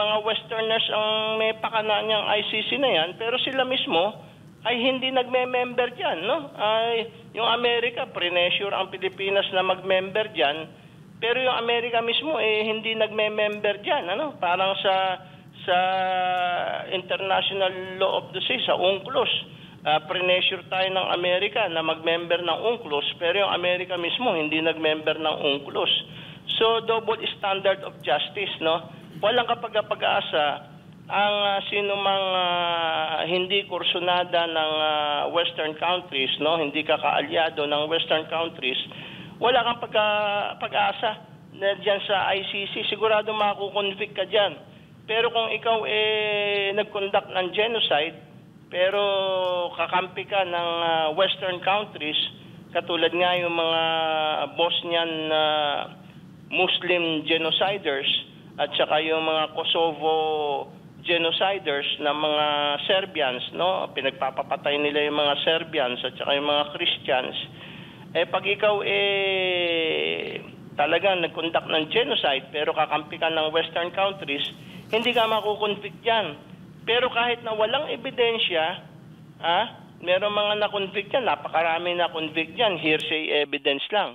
mga Westerners ang may pakana niyang ICC na yan, pero sila mismo ay hindi nagme-member dyan, no? Ay, yung Amerika, pre-pressure ang Pilipinas na mag-member dyan, pero yung Amerika mismo, hindi nagme-member dyan, ano? Parang sa International Law of the Sea, sa UNCLOS, pre-pressure tayo ng Amerika na mag-member ng UNCLOS, pero yung Amerika mismo, hindi nag-member ng UNCLOS. So, double standard of justice, no? Walang kapag-asa ang sino mang hindi kursunada ng Western countries, no? Hindi ka kaalyado ng Western countries, wala kang pag-asa na dyan sa ICC. Sigurado makukonvict ka dyan. Pero kung ikaw nag-conduct ng genocide, pero kakampi ka ng Western countries, katulad nga yung mga Bosnian Muslim genociders at saka yung mga Kosovo genociders na mga Serbians, no? Pinagpapapatay nila yung mga Serbians at saka yung mga Christians. Pag ikaw talagang nag-conduct ng genocide pero kakampi ka ng Western countries, hindi ka makukonvict yan. Pero kahit na walang ebidensya, meron mga na-convict yan, napakarami na-convict yan, hearsay evidence lang.